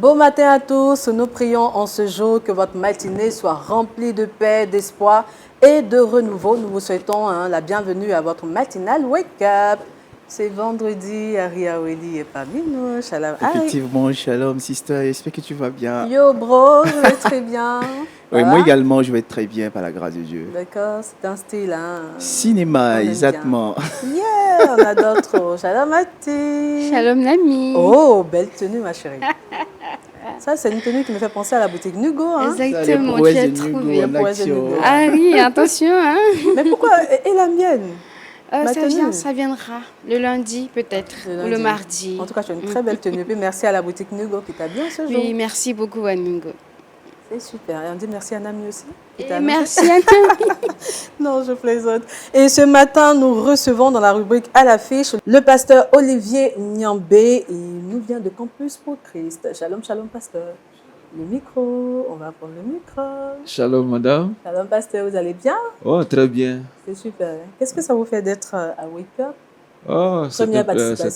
Bon matin à tous, nous prions en ce jour que votre matinée soit remplie de paix, d'espoir et de renouveau. Nous vous souhaitons la bienvenue à votre matinale Wake Up. C'est vendredi, Ari Aweli est parmi nous. Shalom. Effectivement, shalom, sister. J'espère que tu vas bien. Yo, bro, je vais très bien. Oui, moi également, je vais très bien par la grâce de Dieu. D'accord, c'est un style. Hein. Cinéma, exactement. Bien. Yeah, on adore trop. Shalom, Mati. Shalom, Nami. Oh, belle tenue, ma chérie. Ça, c'est une tenue qui me fait penser à la boutique Nugo. Hein? Exactement, tu as trouvé. Ah oui, attention. Hein? Mais pourquoi? Et la mienne? Ça viendra le lundi peut-être, ou le mardi. En tout cas, tu as une très belle tenue. Puis merci à la boutique Nugo qui t'a bien ce jour. Oui, merci beaucoup à Nugo. C'est super. Et on dit merci à Nami aussi. Et merci à Nami. Non, je plaisante. Et ce matin, nous recevons dans la rubrique à l'affiche le pasteur Olivier Nyambé. Il nous vient de Campus pour Christ. Shalom, shalom, pasteur. Le micro, on va prendre le micro. Shalom, madame. Shalom, pasteur, vous allez bien? Oh, très bien. C'est super. Qu'est-ce que ça vous fait d'être à Wake Up? Oh, c'est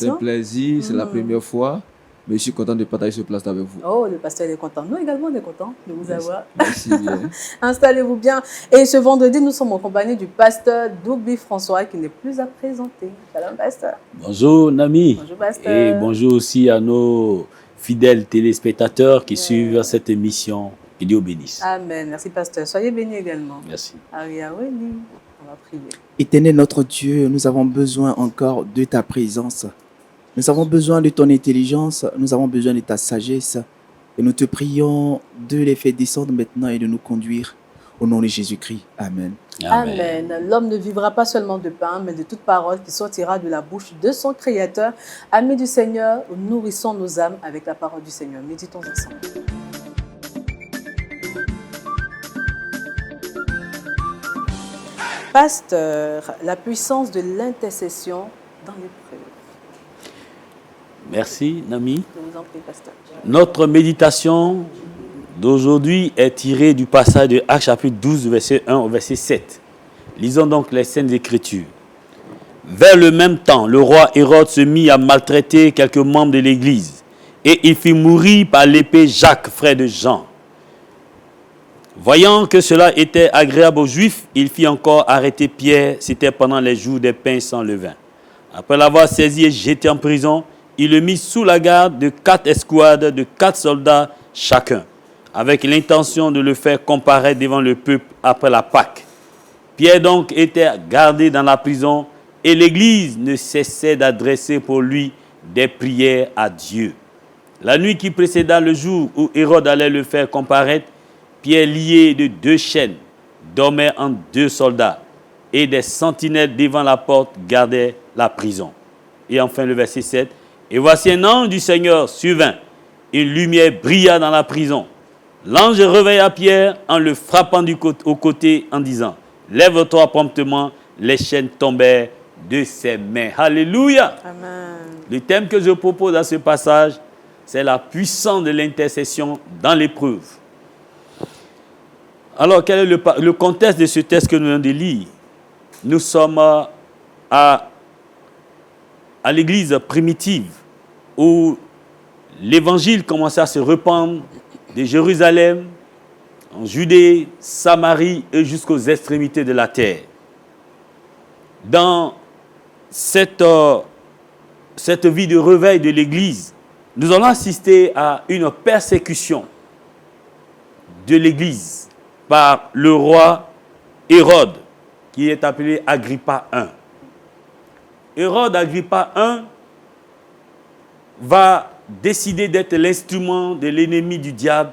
un plaisir, c'est la première fois. Mais je suis content de partager ce place avec vous. Oh, le pasteur est content. Nous également, on est content de vous avoir. Merci bien. Installez-vous bien. Et ce vendredi, nous sommes en compagnie du pasteur Dougby François qui n'est plus à présenter. Shalom, pasteur. Bonjour, Nami. Bonjour, pasteur. Et bonjour aussi à nos fidèles téléspectateurs qui suivent cette émission. Que Dieu bénisse. Amen. Merci, pasteur. Soyez bénis également. Merci. Aria Weli, on va prier. Éternel notre Dieu, nous avons besoin encore de ta présence. Nous avons besoin de ton intelligence, nous avons besoin de ta sagesse. Et nous te prions de les faire descendre maintenant et de nous conduire. Au nom de Jésus-Christ. Amen. Amen. L'homme ne vivra pas seulement de pain, mais de toute parole qui sortira de la bouche de son Créateur. Amis du Seigneur, nourrissons nos âmes avec la parole du Seigneur. Méditons ensemble. Pasteur, la puissance de l'intercession dans l'épreuve. Merci, Nami. Je vous en prie, pasteur. Notre méditation d'aujourd'hui est tirée du passage de Actes chapitre 12, verset 1 au verset 7. Lisons donc les Saintes Écritures. Vers le même temps, le roi Hérode se mit à maltraiter quelques membres de l'Église et il fit mourir par l'épée Jacques, frère de Jean. Voyant que cela était agréable aux Juifs, il fit encore arrêter Pierre, c'était pendant les jours des pains sans levain. Après l'avoir saisi et jeté en prison, il le mit sous la garde de 4 escouades de 4 soldats chacun, avec l'intention de le faire comparaître devant le peuple après la Pâque. Pierre donc était gardé dans la prison et l'Église ne cessait d'adresser pour lui des prières à Dieu. La nuit qui précéda le jour où Hérode allait le faire comparaître, Pierre, lié de 2 chaînes, dormait en 2 soldats et des sentinelles devant la porte gardaient la prison. Et enfin le verset 7. Et voici un ange du Seigneur survint. Une lumière brilla dans la prison. L'ange réveilla Pierre en le frappant au côté en disant « Lève-toi promptement ». Les chaînes tombèrent de ses mains. Alléluia. Amen. Le thème que je propose à ce passage, c'est la puissance de l'intercession dans l'épreuve. Alors, quel est le contexte de ce texte que nous venons de lire? Nous sommes à l'église primitive où l'évangile commençait à se répandre de Jérusalem, en Judée, Samarie et jusqu'aux extrémités de la terre. Dans cette vie de réveil de l'église, nous allons assister à une persécution de l'église par le roi Hérode, qui est appelé Agrippa I. Hérode Agrippa I va décider d'être l'instrument de l'ennemi du diable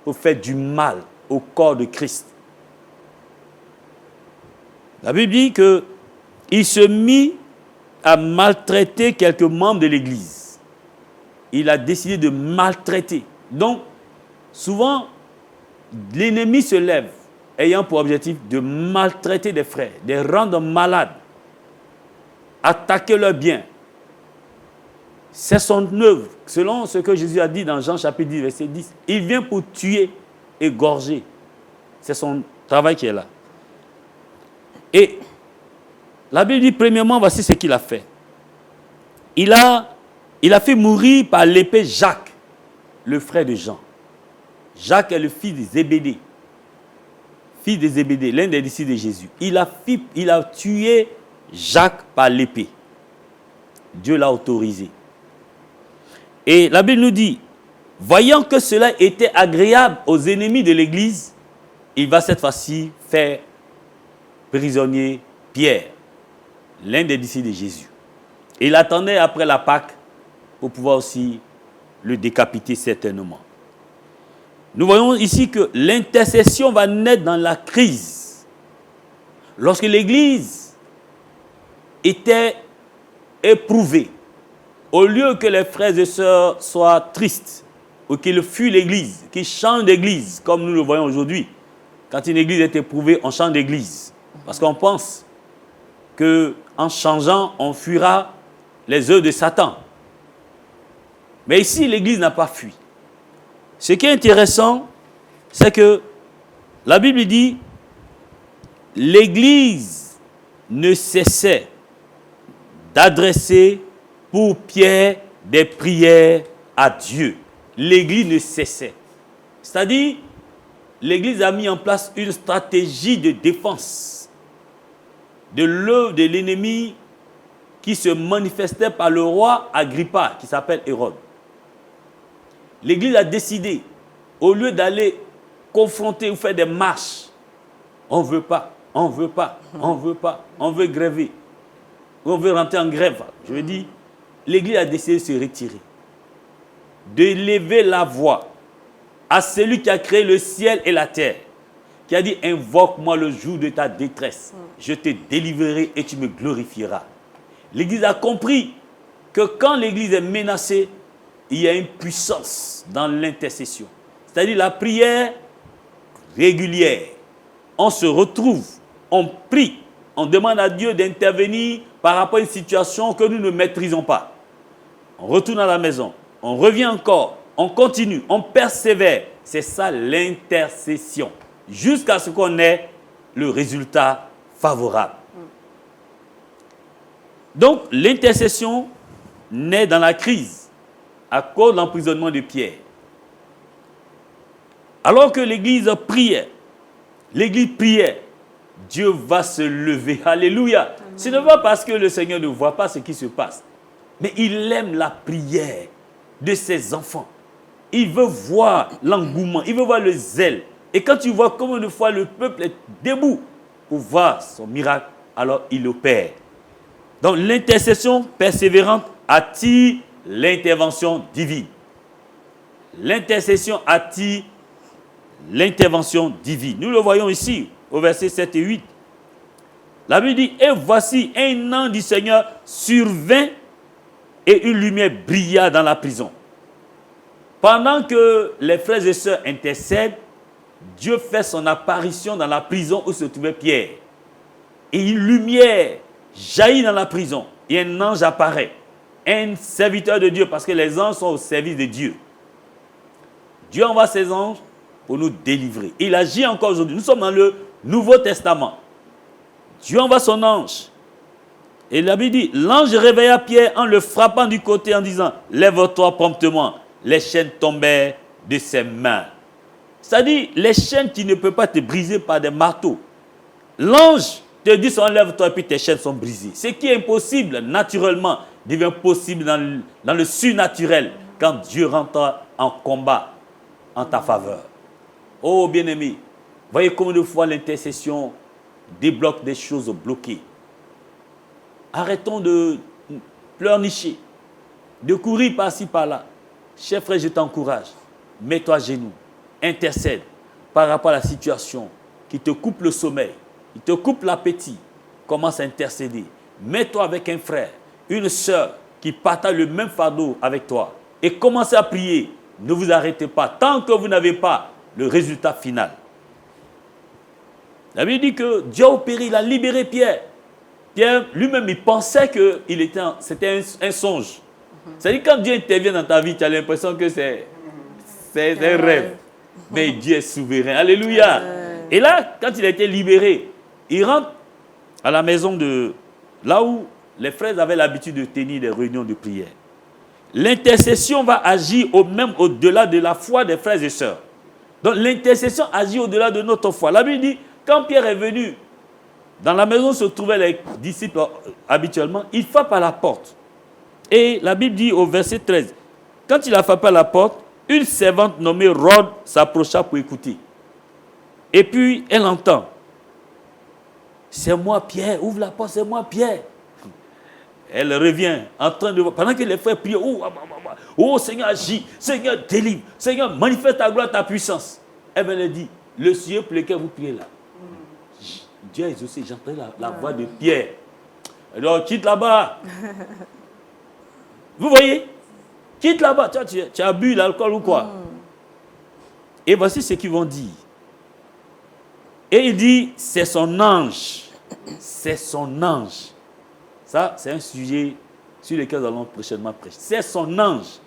pour faire du mal au corps de Christ. La Bible dit qu'il se mit à maltraiter quelques membres de l'Église. Il a décidé de maltraiter. Donc, souvent, l'ennemi se lève, ayant pour objectif de maltraiter des frères, de les rendre malades, attaquer leurs biens. C'est son œuvre, selon ce que Jésus a dit dans Jean chapitre 10, verset 10. Il vient pour tuer, égorger. C'est son travail qui est là. Et la Bible dit, premièrement, voici ce qu'il a fait. Il a fait mourir par l'épée Jacques, le frère de Jean. Jacques est le fils de Zébédée. Fils de Zébédée, l'un des disciples de Jésus. Il a tué Jacques par l'épée. Dieu l'a autorisé. Et la Bible nous dit, voyant que cela était agréable aux ennemis de l'Église, il va cette fois-ci faire prisonnier Pierre, l'un des disciples de Jésus. Et il attendait après la Pâque pour pouvoir aussi le décapiter certainement. Nous voyons ici que l'intercession va naître dans la crise. Lorsque l'Église était éprouvée, au lieu que les frères et sœurs soient tristes, ou qu'ils fuient l'Église, qu'ils changent d'Église, comme nous le voyons aujourd'hui, quand une Église est éprouvée, on change d'Église. Parce qu'on pense qu'en changeant, on fuira les œuvres de Satan. Mais ici, l'Église n'a pas fui. Ce qui est intéressant, c'est que la Bible dit l'Église ne cessait d'adresser pour Pierre des prières à Dieu. L'Église ne cessait. C'est-à-dire, l'Église a mis en place une stratégie de défense de l'œuvre de l'ennemi qui se manifestait par le roi Agrippa, qui s'appelle Hérode. L'Église a décidé, au lieu d'aller confronter ou faire des marches, on ne veut pas, on ne veut pas, on ne veut pas, on veut gréver, on veut rentrer en grève. Je veux dire, l'Église a décidé de se retirer, de lever la voix à celui qui a créé le ciel et la terre, qui a dit, invoque-moi le jour de ta détresse, je te délivrerai et tu me glorifieras. L'Église a compris que quand l'Église est menacée, il y a une puissance dans l'intercession. C'est-à-dire la prière régulière. On se retrouve, on prie, on demande à Dieu d'intervenir par rapport à une situation que nous ne maîtrisons pas. On retourne à la maison, on revient encore, on continue, on persévère. C'est ça l'intercession. Jusqu'à ce qu'on ait le résultat favorable. Donc l'intercession naît dans la crise à cause de l'emprisonnement de Pierre. Alors que l'Église priait, Dieu va se lever. Alléluia. Ce n'est pas parce que le Seigneur ne voit pas ce qui se passe, mais il aime la prière de ses enfants. Il veut voir l'engouement, il veut voir le zèle. Et quand tu vois combien de fois le peuple est debout pour voir son miracle, alors il opère. Donc l'intercession persévérante attire l'intervention divine. L'intercession attire l'intervention divine. Nous le voyons ici, au verset 7 et 8. La Bible dit, et voici un ange du Seigneur survint et une lumière brilla dans la prison. Pendant que les frères et sœurs intercèdent, Dieu fait son apparition dans la prison où se trouvait Pierre. Et une lumière jaillit dans la prison. Et un ange apparaît. Un serviteur de Dieu, parce que les anges sont au service de Dieu. Dieu envoie ses anges pour nous délivrer. Il agit encore aujourd'hui. Nous sommes dans le Nouveau Testament. Dieu envoie son ange. Et la Bible dit, l'ange réveilla Pierre en le frappant du côté en disant, lève-toi promptement. Les chaînes tombèrent de ses mains. C'est-à-dire, les chaînes qui ne peuvent pas te briser par des marteaux. L'ange te dit, lève-toi et puis tes chaînes sont brisées. Ce qui est impossible, naturellement, devient possible dans le surnaturel quand Dieu rentre en combat en ta faveur. Oh bien-aimé, voyez combien de fois l'intercession débloque des choses bloquées. Arrêtons de pleurnicher, de courir par-ci par-là. Cher frère, je t'encourage, mets-toi à genoux, intercède par rapport à la situation qui te coupe le sommeil, qui te coupe l'appétit. Commence à intercéder. Mets-toi avec un frère, une sœur qui partage le même fardeau avec toi et commencez à prier. Ne vous arrêtez pas tant que vous n'avez pas le résultat final. La Bible dit que Dieu a opéré, il a libéré Pierre. Pierre lui-même, il pensait que c'était un songe. C'est-à-dire quand Dieu intervient dans ta vie, tu as l'impression que c'est un rêve. Mais Dieu est souverain. Alléluia. Et là, quand il a été libéré, il rentre à la maison de là où les frères avaient l'habitude de tenir des réunions de prière. l'intercession va agir même au-delà de la foi des frères et sœurs. Donc l'intercession agit au-delà de notre foi. La Bible dit, quand Pierre est venu, dans la maison où se trouvaient les disciples habituellement, il frappe à la porte. Et la Bible dit au verset 13, quand il a frappé à la porte, une servante nommée Rhode s'approcha pour écouter. Et puis elle entend, c'est moi Pierre, ouvre la porte, c'est moi Pierre. Elle revient en train de voir, pendant que les frères prient, oh Seigneur agis, Seigneur délivre, Seigneur manifeste ta gloire, ta puissance. Elle me dit, le Seigneur pour lequel vous priez là, Dieu a exaucé, j'entends la voix de Pierre. Alors quitte là-bas. Vous voyez, quitte là-bas, tu as bu l'alcool ou quoi. Et voici ce qu'ils vont dire. Et il dit, c'est son ange. C'est son ange. Ça, c'est un sujet sur lequel nous allons prochainement prêcher. C'est son ange.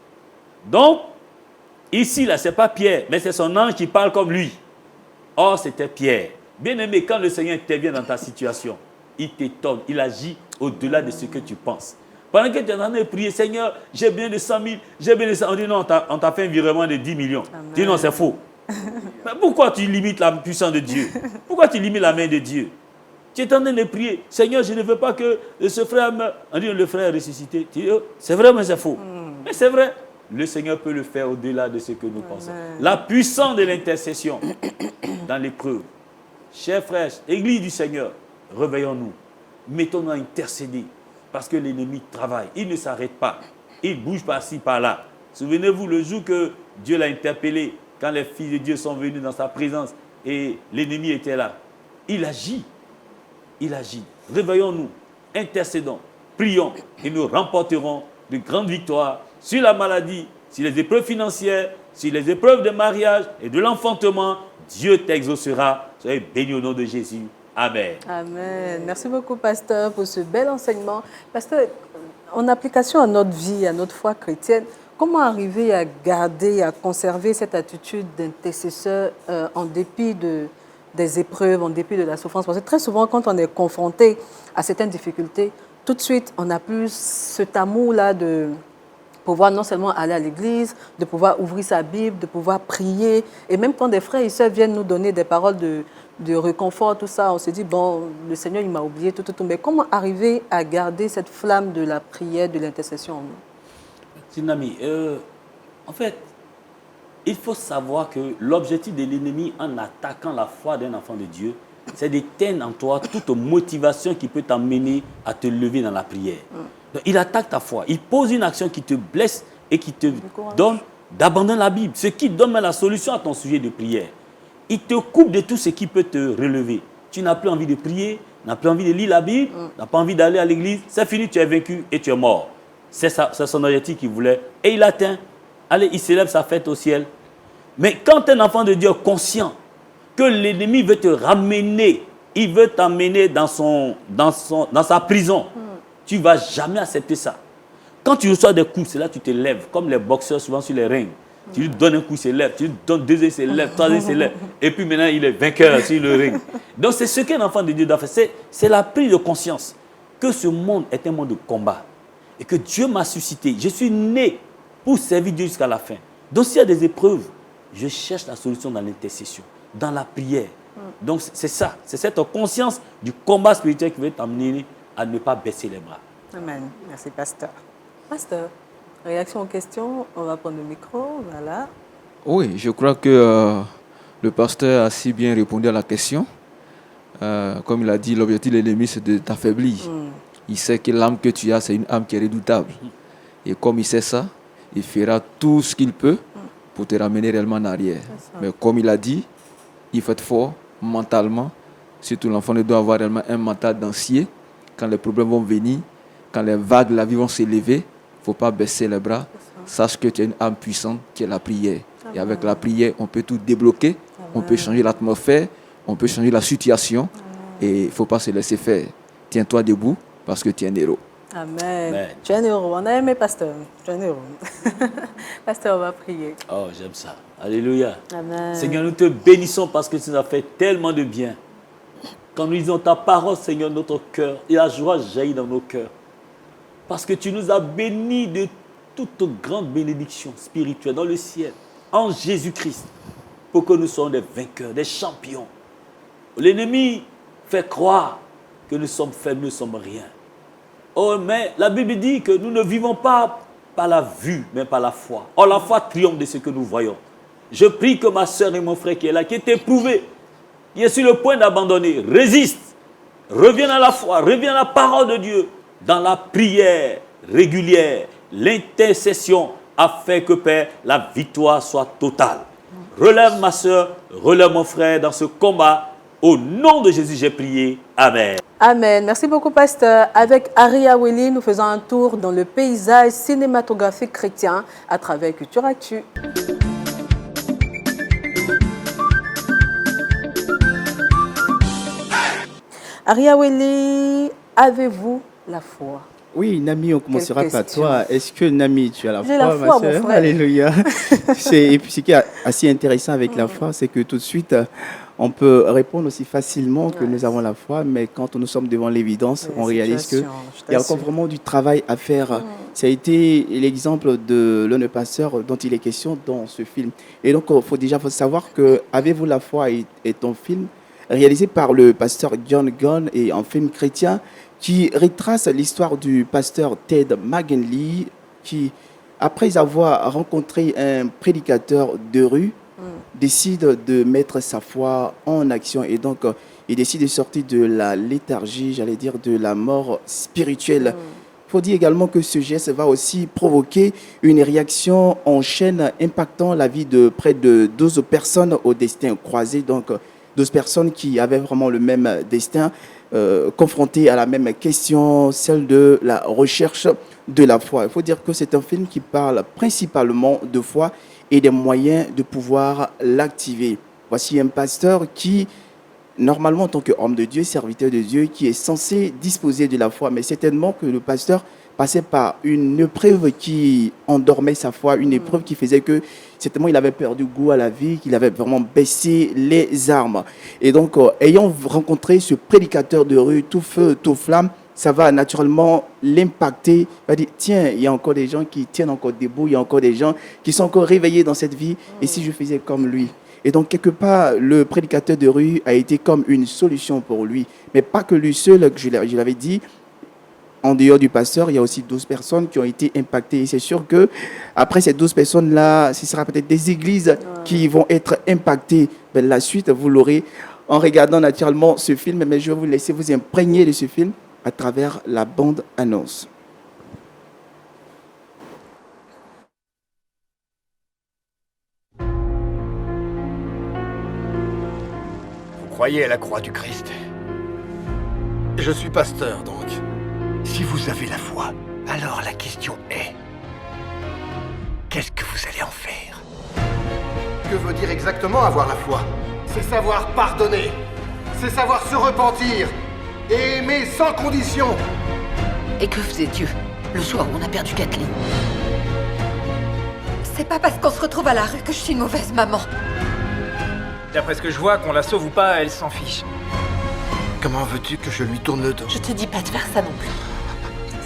Donc, ici, là, ce n'est pas Pierre, mais c'est son ange qui parle comme lui. Or, c'était Pierre. Bien aimé, quand le Seigneur intervient dans ta situation, il t'étonne, il agit au-delà de ce que tu penses. Pendant que tu es en train de prier, Seigneur, j'ai besoin de 100 000, j'ai besoin de 100 000. On dit non, on t'a fait un virement de 10 millions. Amen. Tu dis non, c'est faux. Mais pourquoi tu limites la puissance de Dieu? Pourquoi tu limites la main de Dieu? Tu es en train de prier, Seigneur, je ne veux pas que ce frère meure. On dit le frère est ressuscité. Tu dis, oh, c'est vrai, mais c'est faux. Mais c'est vrai. Le Seigneur peut le faire au-delà de ce que nous pensons. La puissance de l'intercession dans l'épreuve. Chers frères, Église du Seigneur, réveillons-nous. Mettons-nous à intercéder. Parce que l'ennemi travaille. Il ne s'arrête pas. Il bouge par-ci, par-là. Souvenez-vous le jour que Dieu l'a interpellé, quand les fils de Dieu sont venus dans sa présence et l'ennemi était là. Il agit. Il agit. Réveillons-nous, intercédons, prions et nous remporterons de grandes victoires sur la maladie, sur les épreuves financières, sur les épreuves de mariage et de l'enfantement. Dieu t'exaucera. Soyez bénis au nom de Jésus. Amen. Amen. Merci beaucoup, pasteur, pour ce bel enseignement. Pasteur, en application à notre vie, à notre foi chrétienne, comment arriver à garder, à conserver cette attitude d'intercesseur en dépit des épreuves, en dépit de la souffrance? Parce que très souvent, quand on est confronté à certaines difficultés, tout de suite, on n'a plus cet amour-là de pouvoir non seulement aller à l'église, de pouvoir ouvrir sa Bible, de pouvoir prier. Et même quand des frères et sœurs viennent nous donner des paroles de réconfort, tout ça, on se dit, bon, le Seigneur, il m'a oublié, tout. Mais comment arriver à garder cette flamme de la prière, de l'intercession en nous? Tsunami, en fait, il faut savoir que l'objectif de l'ennemi en attaquant la foi d'un enfant de Dieu, c'est d'éteindre en toi toute motivation qui peut t'amener à te lever dans la prière. Donc, il attaque ta foi. Il pose une action qui te blesse et qui te donne d'abandonner la Bible. Ce qui donne la solution à ton sujet de prière. Il te coupe de tout ce qui peut te relever. Tu n'as plus envie de prier, n'as plus envie de lire la Bible, n'as pas envie d'aller à l'église. C'est fini, tu es vaincu et tu es mort. C'est son objectif qu'il voulait. Et il atteint. Allez, il célèbre sa fête au ciel. Mais quand un enfant de Dieu est conscient que l'ennemi veut te ramener, il veut t'amener dans sa prison, tu ne vas jamais accepter ça. Quand tu reçois des coups, c'est là que tu te lèves, comme les boxeurs souvent sur les rings. Tu lui donnes un coup, il se lève. Tu lui donnes deux, il se lève. Trois, il se lève. Et puis maintenant, il est vainqueur sur le ring. Donc c'est ce qu'un enfant de Dieu doit faire. C'est la prise de conscience que ce monde est un monde de combat. Et que Dieu m'a suscité. Je suis né pour servir Dieu jusqu'à la fin. Donc s'il y a des épreuves, je cherche la solution dans l'intercession, dans la prière. Donc c'est ça. C'est cette conscience du combat spirituel qui veut t'amener à ne pas baisser les bras. Amen. Merci, pasteur. Pasteur, réaction aux questions, on va prendre le micro, voilà. Oui, je crois que le pasteur a si bien répondu à la question. Comme il a dit, l'objectif de l'ennemi, c'est de t'affaiblir. Il sait que l'âme que tu as, c'est une âme qui est redoutable. Et comme il sait ça, il fera tout ce qu'il peut pour te ramener réellement en arrière. Mais comme il a dit, il faut être fort mentalement. Surtout l'enfant doit avoir réellement un mental d'acier. Quand les problèmes vont venir, quand les vagues de la vie vont s'élever, il ne faut pas baisser les bras. Sache que tu as une âme puissante qui est la prière. Et avec la prière, on peut tout débloquer. On peut changer l'atmosphère. On peut changer la situation. Et il ne faut pas se laisser faire. Tiens-toi debout parce que tu es un héros. Amen. Tu es un héros. On a aimé, pasteur. Tu es un héros. Pasteur, on va prier. Oh, j'aime ça. Alléluia. Amen. Seigneur, nous te bénissons parce que tu nous as fait tellement de bien. Quand nous lisons ta parole, Seigneur, notre cœur, et la joie jaillit dans nos cœurs. Parce que tu nous as bénis de toute grande bénédiction spirituelle dans le ciel, en Jésus-Christ, pour que nous soyons des vainqueurs, des champions. L'ennemi fait croire que nous sommes faibles, nous ne sommes rien. Oh, mais la Bible dit que nous ne vivons pas par la vue, mais par la foi. Or, la foi triomphe de ce que nous voyons. Je prie que ma soeur et mon frère qui est là, qui est éprouvé, qui est sur le point d'abandonner, résiste, revienne à la foi, revienne à la parole de Dieu, dans la prière régulière, l'intercession, afin que, Père, la victoire soit totale. Relève ma soeur, relève mon frère dans ce combat. Au nom de Jésus, j'ai prié. Amen. Amen. Merci beaucoup, pasteur. Avec Aria Willy, nous faisons un tour dans le paysage cinématographique chrétien à travers Culture Actu. Aria Willy, avez-vous la foi? Oui, Nami, on commencera par toi. Est-ce que, Nami, tu as la foi, la foi, ma soeur? mon frère. Alléluia. Et puis, ce qui est assez intéressant avec la foi, c'est que tout de suite, on peut répondre aussi facilement que nous avons la foi, mais quand nous sommes devant l'évidence, on réalise qu'il y a encore vraiment du travail à faire. Ça a été l'exemple de l'un des pasteurs dont il est question dans ce film. Et donc, il faut déjà savoir que Avez-vous la foi est un film réalisé par le pasteur John Gunn et un film chrétien qui retrace l'histoire du pasteur Ted McGinley qui, après avoir rencontré un prédicateur de rue, décide de mettre sa foi en action et donc il décide de sortir de la léthargie, j'allais dire de la mort spirituelle. Il faut dire également que ce geste va aussi provoquer une réaction en chaîne impactant la vie de près de 12 personnes au destin croisé, donc 12 personnes qui avaient vraiment le même destin, confrontées à la même question, celle de la recherche de la foi. Il faut dire que c'est un film qui parle principalement de foi et des moyens de pouvoir l'activer. Voici un pasteur qui, normalement en tant qu'homme de Dieu, serviteur de Dieu, qui est censé disposer de la foi, mais certainement que le pasteur passait par une épreuve qui endormait sa foi, une épreuve qui faisait que certainement il avait perdu goût à la vie, qu'il avait vraiment baissé les armes. Et donc, ayant rencontré ce prédicateur de rue, tout feu, tout flamme, ça va naturellement l'impacter. Il va dire, tiens, il y a encore des gens qui tiennent encore debout, il y a encore des gens qui sont encore réveillés dans cette vie, et si je faisais comme lui? Et donc, quelque part, le prédicateur de rue a été comme une solution pour lui. Mais pas que lui seul, je l'avais dit. En dehors du pasteur, il y a aussi 12 personnes qui ont été impactées. Et c'est sûr que après ces 12 personnes-là, ce sera peut-être des églises qui vont être impactées. Mais la suite, vous l'aurez en regardant naturellement ce film. Mais je vais vous laisser vous imprégner de ce film à travers la bande-annonce. Vous croyez à la croix du Christ? Je suis pasteur, donc. Si vous avez la foi, alors la question est... qu'est-ce que vous allez en faire? Que veut dire exactement avoir la foi? C'est savoir pardonner. C'est savoir se repentir. Et aimer sans condition. Et que faisait Dieu le soir où on a perdu Kathleen? C'est pas parce qu'on se retrouve à la rue que je suis une mauvaise maman. D'après ce que je vois, qu'on la sauve ou pas, elle s'en fiche. Comment veux-tu que je lui tourne le dos? Je te dis pas de faire ça non plus.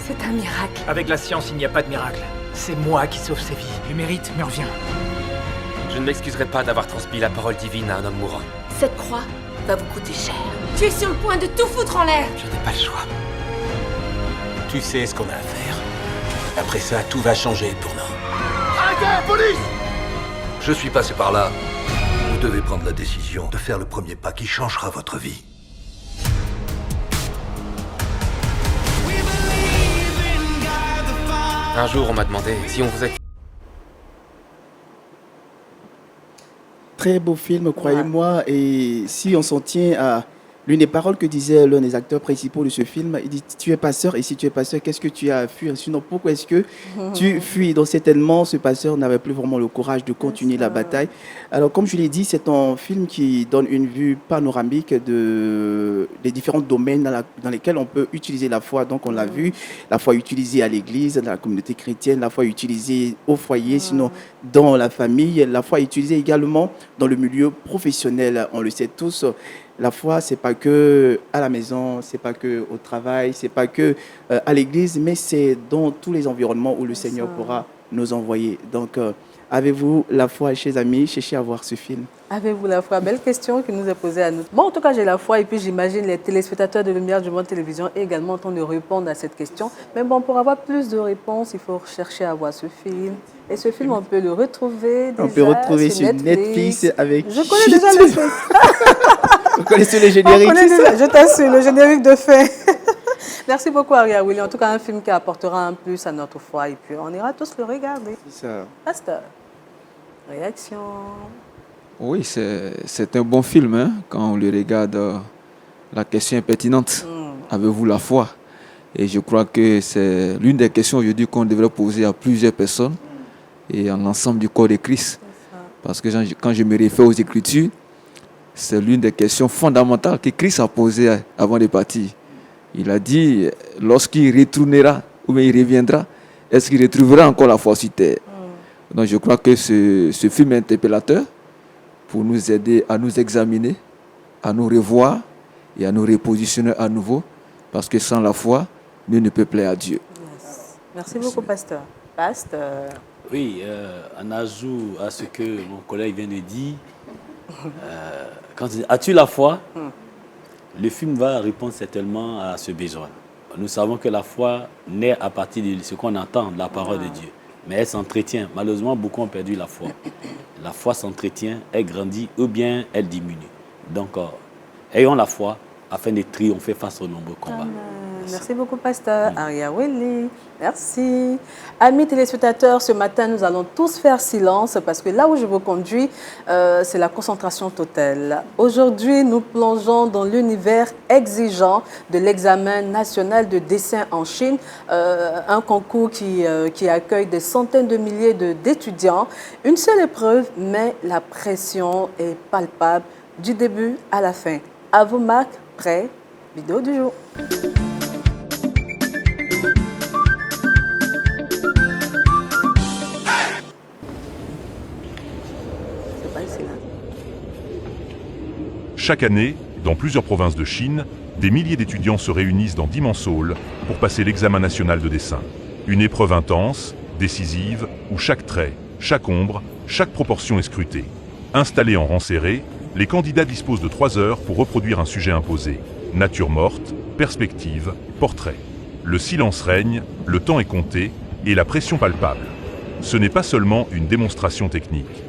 C'est un miracle. Avec la science, il n'y a pas de miracle. C'est moi qui sauve ses vies. Le mérite me revient. Je ne m'excuserai pas d'avoir transmis la parole divine à un homme mourant. Cette croix va vous coûter cher. Tu es sur le point de tout foutre en l'air. Je n'ai pas le choix. Tu sais ce qu'on a à faire. Après ça, tout va changer pour nous. Arrêtez, police! Je suis passé par là. Vous devez prendre la décision de faire le premier pas qui changera votre vie. Un jour, on m'a demandé si on faisait... Très beau film, croyez-moi. Et si on s'en tient à l'une des paroles que disait l'un des acteurs principaux de ce film, il dit, tu es pasteur, et si tu es pasteur, qu'est-ce que tu as à fuir? Sinon, pourquoi est-ce que tu fuis? Donc certainement, ce pasteur n'avait plus vraiment le courage de continuer la bataille. Alors, comme je l'ai dit, c'est un film qui donne une vue panoramique des différents domaines dans lesquels on peut utiliser la foi. Donc, on l'a vu, la foi utilisée à l'église, dans la communauté chrétienne, la foi utilisée au foyer, sinon dans la famille, la foi utilisée également dans le milieu professionnel. On le sait tous. La foi, c'est pas que à la maison, c'est pas que au travail, c'est pas que à l'église, mais c'est dans tous les environnements où le Seigneur pourra nous envoyer. Donc, avez-vous la foi, chers amis? Cherchez à voir ce film. Avez-vous la foi? Belle question qui nous est posée à nous. Bon, en tout cas, j'ai la foi et puis j'imagine les téléspectateurs de Lumière du Monde Télévision également en train de répondre à cette question. Mais bon, pour avoir plus de réponses, il faut chercher à voir ce film. Et ce film, on peut le retrouver déjà on peut retrouver sur Netflix avec... Je connais déjà le film. Vous connaissez le générique? Je t'assure, le générique de fin. Merci beaucoup, Aria Willy. En tout cas, un film qui apportera un plus à notre foi. Et puis, on ira tous le regarder. C'est ça. Pasteur, réaction? Oui, c'est un bon film. Hein? Quand on le regarde, la question est pertinente. Avez-vous la foi? Et je crois que c'est l'une des questions aujourd'hui qu'on devrait poser à plusieurs personnes et à l'ensemble du corps de Christ. Parce que quand je me réfère aux Écritures, c'est l'une des questions fondamentales que Christ a posées avant de partir. Il a dit, lorsqu'il retournera ou bien il reviendra, est-ce qu'il retrouvera encore la foi sur terre? Donc je crois que ce film est interpellateur pour nous aider à nous examiner, à nous revoir et à nous repositionner à nouveau. Parce que sans la foi, nul ne peut plaire à Dieu. Yes. Merci beaucoup, Pasteur. Pasteur. Oui, en ajout à ce que mon collègue vient de dire, quand il dit, as-tu la foi? Le film va répondre certainement à ce besoin. Nous savons que la foi naît à partir de ce qu'on entend, de la parole de Dieu. Mais elle s'entretient. Malheureusement, beaucoup ont perdu la foi. La foi s'entretient, elle grandit ou bien elle diminue. Donc, ayons la foi afin de triompher face aux nombreux combats. Merci beaucoup, Pasteur Aria Willy. Merci. Amis téléspectateurs, ce matin, nous allons tous faire silence parce que là où je vous conduis, c'est la concentration totale. Aujourd'hui, nous plongeons dans l'univers exigeant de l'examen national de dessin en Chine, un concours qui accueille des centaines de milliers d'étudiants. Une seule épreuve, mais la pression est palpable du début à la fin. À vos marques, prêts, vidéo du jour. Chaque année, dans plusieurs provinces de Chine, des milliers d'étudiants se réunissent dans d'immenses halls pour passer l'examen national de dessin. Une épreuve intense, décisive, où chaque trait, chaque ombre, chaque proportion est scrutée. Installés en rang serré, les candidats disposent de 3 heures pour reproduire un sujet imposé. Nature morte, perspective, portrait. Le silence règne, le temps est compté et la pression palpable. Ce n'est pas seulement une démonstration technique.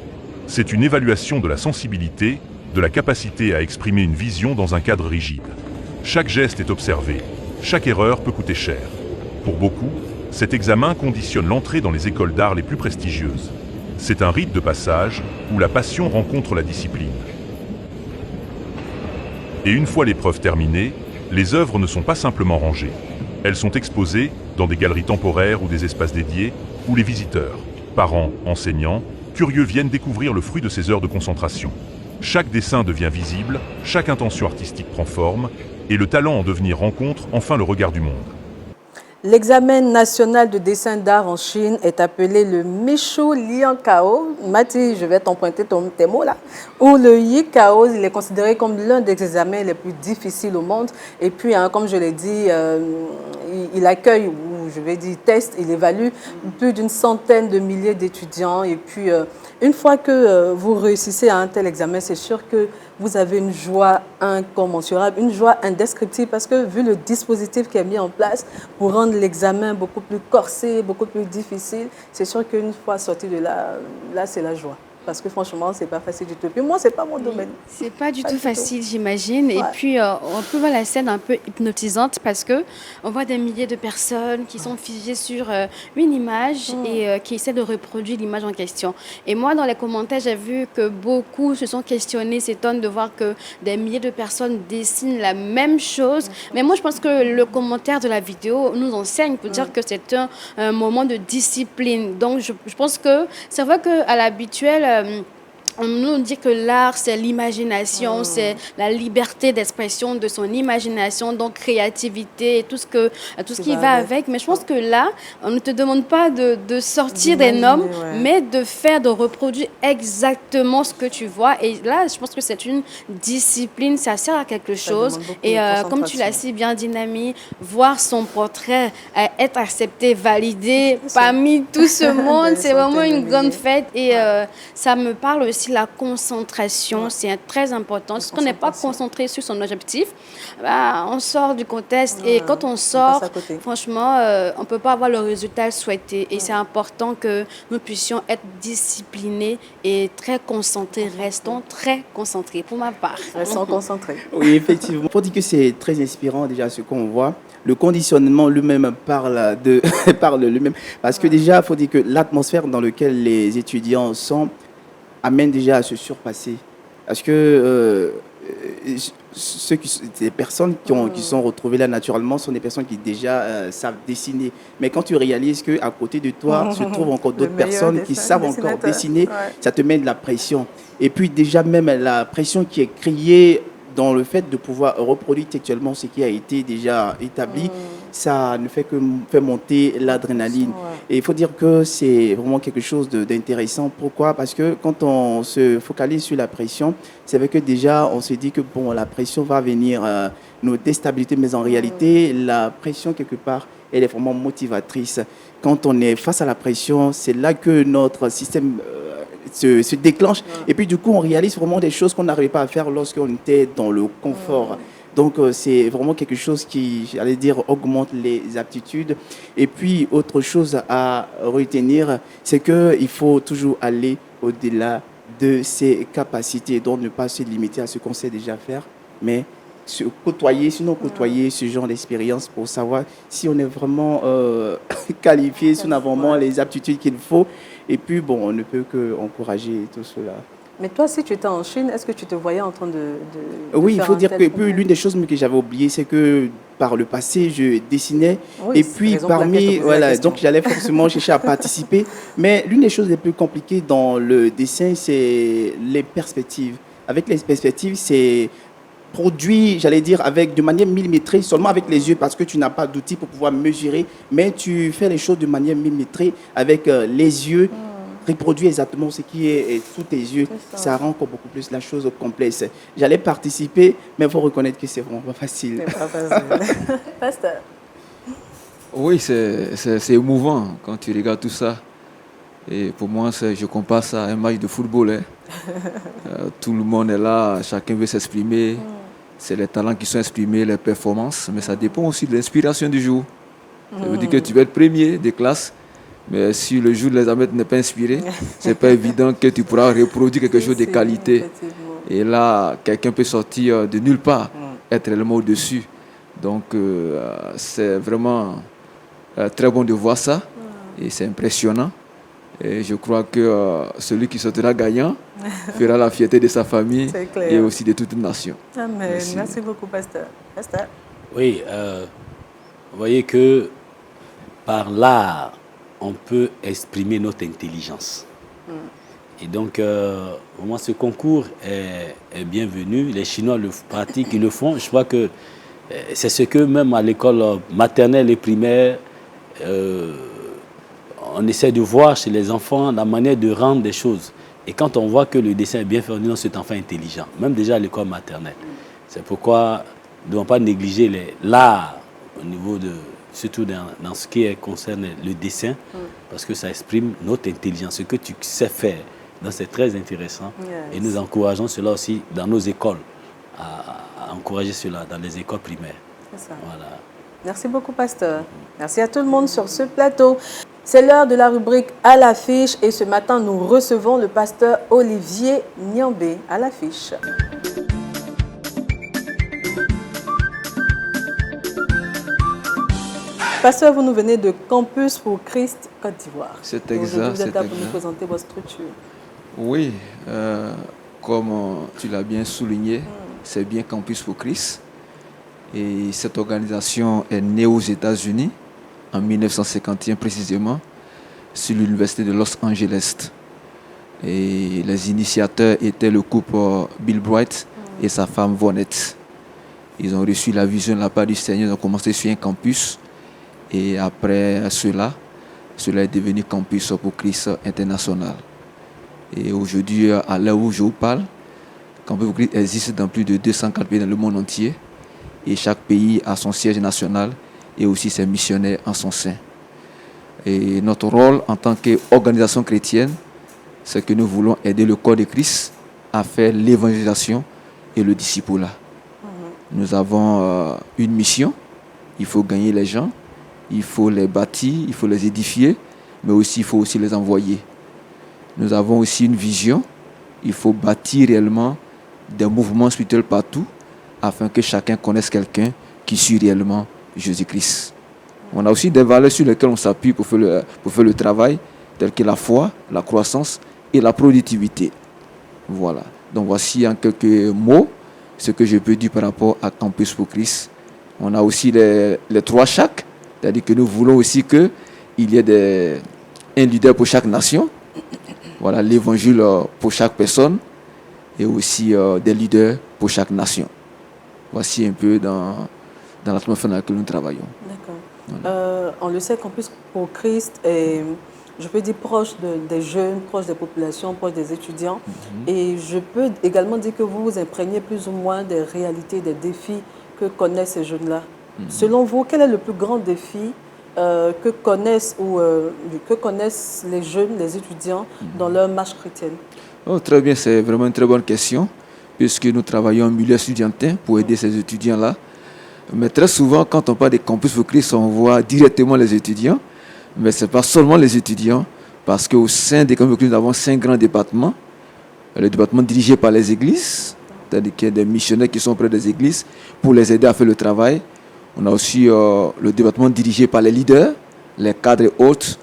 C'est une évaluation de la sensibilité, de la capacité à exprimer une vision dans un cadre rigide. Chaque geste est observé, chaque erreur peut coûter cher. Pour beaucoup, cet examen conditionne l'entrée dans les écoles d'art les plus prestigieuses. C'est un rite de passage où la passion rencontre la discipline. Et une fois l'épreuve terminée, les œuvres ne sont pas simplement rangées. Elles sont exposées dans des galeries temporaires ou des espaces dédiés où les visiteurs, parents, enseignants, curieux viennent découvrir le fruit de ces heures de concentration. Chaque dessin devient visible, chaque intention artistique prend forme, et le talent en devenir rencontre enfin le regard du monde. L'examen national de dessin d'art en Chine est appelé le Michu Liankao. Mati, je vais t'emprunter tes mots là. Ou le Yikao, il est considéré comme l'un des examens les plus difficiles au monde. Et puis, comme je l'ai dit, il accueille, ou je vais dire teste, il évalue plus d'une centaine de milliers d'étudiants. Et puis, une fois que vous réussissez à un tel examen, c'est sûr que vous avez une joie incommensurable, une joie indescriptible parce que vu le dispositif qui est mis en place pour rendre l'examen beaucoup plus corsé, beaucoup plus difficile, c'est sûr qu'une fois sorti de là, c'est la joie. Parce que franchement, c'est pas facile du tout. Puis moi, c'est pas mon domaine. C'est pas du tout facile, j'imagine. Ouais. Et puis, on peut voir la scène un peu hypnotisante parce que on voit des milliers de personnes qui sont figées sur une image et qui essaient de reproduire l'image en question. Et moi, dans les commentaires, j'ai vu que beaucoup se sont questionnés, s'étonnent de voir que des milliers de personnes dessinent la même chose. Mais moi, je pense que le commentaire de la vidéo nous enseigne pour dire que c'est un moment de discipline. Donc, je pense que c'est vrai qu'à l'habituel, On nous dit que l'art, c'est l'imagination, c'est la liberté d'expression de son imagination, donc créativité, et tout ce qui va avec. Mais je pense que là, on ne te demande pas de sortir des normes, mais de reproduire exactement ce que tu vois. Et là, je pense que c'est une discipline, ça sert à quelque chose. Et comme tu l'as si bien dit, Nami, voir son portrait être accepté, validé parmi tout ce monde, c'est vraiment une grande fête. Et ça me parle aussi la concentration, c'est très important. Si on n'est pas concentré sur son objectif, on sort du contexte. Et quand on sort, franchement, on ne peut pas avoir le résultat souhaité. Et c'est important que nous puissions être disciplinés et très concentrés. Restons très concentrés, pour ma part. Restons concentrés. Oui, effectivement. Pour dire que c'est très inspirant déjà ce qu'on voit. Le conditionnement lui-même parle lui-même. Parce que déjà, il faut dire que l'atmosphère dans laquelle les étudiants sont amène déjà à se surpasser. Parce que les personnes qui sont retrouvées là naturellement sont des personnes qui déjà savent dessiner. Mais quand tu réalises qu'à côté de toi se trouvent encore d'autres personnes qui savent encore dessiner, ça te met de la pression. Et puis déjà même la pression qui est créée dans le fait de pouvoir reproduire textuellement ce qui a été déjà établi, ça ne fait que faire monter l'adrénaline. Et il faut dire que c'est vraiment quelque chose d'intéressant. Pourquoi? Parce que quand on se focalise sur la pression, c'est vrai que déjà on se dit que bon, la pression va venir nous déstabiliser, mais en réalité, la pression quelque part, elle est vraiment motivatrice. Quand on est face à la pression, c'est là que notre système se déclenche. Et puis du coup, on réalise vraiment des choses qu'on n'arrivait pas à faire lorsqu'on était dans le confort. Donc, c'est vraiment quelque chose qui, j'allais dire, augmente les aptitudes. Et puis, autre chose à retenir, c'est qu'il faut toujours aller au-delà de ses capacités, donc ne pas se limiter à ce qu'on sait déjà faire, mais côtoyer ce genre d'expérience pour savoir si on est vraiment qualifié, si on a vraiment les aptitudes qu'il faut. Et puis, bon, on ne peut qu'encourager tout cela. Mais toi, si tu étais en Chine, est-ce que tu te voyais en train de oui, il faire faut dire que concours? l'une des choses que j'avais oubliées, c'est que par le passé, je dessinais. Oui, et puis, parmi, voilà, donc j'allais forcément chercher à participer. Mais l'une des choses les plus compliquées dans le dessin, c'est les perspectives. Avec les perspectives, c'est produit, j'allais dire, de manière millimétrée, seulement avec les yeux, parce que tu n'as pas d'outils pour pouvoir mesurer, mais tu fais les choses de manière millimétrée avec les yeux, reproduit exactement ce qui est sous tes yeux. Ça rend encore beaucoup plus la chose complexe. J'allais participer, mais il faut reconnaître que c'est vraiment pas facile. C'est pas facile. Pasteur. Oui, c'est émouvant quand tu regardes tout ça. Et pour moi, je compare ça à un match de football. Tout le monde est là, chacun veut s'exprimer. C'est les talents qui sont exprimés, les performances, mais ça dépend aussi de l'inspiration du jour. Ça veut dire que tu vas être premier de classe, mais si le jour de l'examen n'est pas inspiré, ce n'est pas évident que tu pourras reproduire quelque chose de qualité. Et là, quelqu'un peut sortir de nulle part, être réellement au-dessus. Donc, c'est vraiment très bon de voir ça, et c'est impressionnant. Et je crois que celui qui sortira gagnant fera la fierté de sa famille et aussi de toute une nation. Amen. Merci beaucoup, Pasteur. Pasteur. Oui, vous voyez que par l'art, on peut exprimer notre intelligence. Et donc, moi, ce concours est bienvenu. Les Chinois le pratiquent, ils le font. Je crois que c'est ce que même à l'école maternelle et primaire, on essaie de voir chez les enfants la manière de rendre des choses. Et quand on voit que le dessin est bien fait, on dit non, cet enfant est intelligent, même déjà à l'école maternelle. C'est pourquoi nous ne devons pas négliger l'art au niveau de, surtout dans ce qui concerne le dessin, parce que ça exprime notre intelligence, ce que tu sais faire. Donc c'est très intéressant. Et nous encourageons cela aussi dans nos écoles, à encourager cela dans les écoles primaires. C'est ça. Voilà. Merci beaucoup, Pasteur. Merci à tout le monde sur ce plateau. C'est l'heure de la rubrique à l'affiche et ce matin, nous recevons le pasteur Olivier Niambé à l'affiche. Pasteur, vous nous venez de Campus pour Christ, Côte d'Ivoire. C'est exact. Vous êtes là pour nous présenter votre structure. Oui, comme tu l'as bien souligné, c'est bien Campus pour Christ. Et cette organisation est née aux États-Unis en 1951 précisément, sur l'université de Los Angeles. Et les initiateurs étaient le couple Bill Bright et sa femme Vonette. Ils ont reçu la vision de la part du Seigneur, ils ont commencé sur un campus. Et après cela est devenu Campus pour Christ International. Et aujourd'hui, à l'heure où je vous parle, Campus pour Christ existe dans plus de 204 pays dans le monde entier. Et chaque pays a son siège national et aussi ses missionnaires en son sein. Et notre rôle en tant qu'organisation chrétienne, c'est que nous voulons aider le corps de Christ à faire l'évangélisation et le discipulat. Nous avons une mission, il faut gagner les gens, il faut les bâtir, il faut les édifier, mais aussi il faut aussi les envoyer. Nous avons aussi une vision, il faut bâtir réellement des mouvements spirituels partout, afin que chacun connaisse quelqu'un qui suit réellement Jésus-Christ. On a aussi des valeurs sur lesquelles on s'appuie pour faire le travail, telles que la foi, la croissance et la productivité. Voilà. Donc voici en quelques mots ce que je peux dire par rapport à Campus pour Christ. On a aussi les 3 chaque, c'est-à-dire que nous voulons aussi qu'il y ait un leader pour chaque nation, voilà, l'évangile pour chaque personne et aussi des leaders pour chaque nation. Voici un peu dans l'atmosphère dans laquelle nous travaillons. D'accord. Voilà. On le sait, Campus pour Christ est, je peux dire, proche des jeunes, proche des populations, proche des étudiants. Et je peux également dire que vous vous imprégnez plus ou moins des réalités, des défis que connaissent ces jeunes-là. Selon vous, quel est le plus grand défi que connaissent les jeunes, les étudiants dans leur marche chrétienne? Oh, très bien, c'est vraiment une très bonne question, puisque nous travaillons en milieu estudiantin pour aider ces étudiants-là. Mais très souvent, quand on parle des Campus pour Christ, on voit directement les étudiants, mais ce n'est pas seulement les étudiants, parce qu'au sein des Campus pour Christ, nous avons 5 grands départements. Le département dirigé par les églises, c'est-à-dire qu'il y a des missionnaires qui sont près des églises pour les aider à faire le travail. On a aussi le département dirigé par les leaders, les cadres et autres.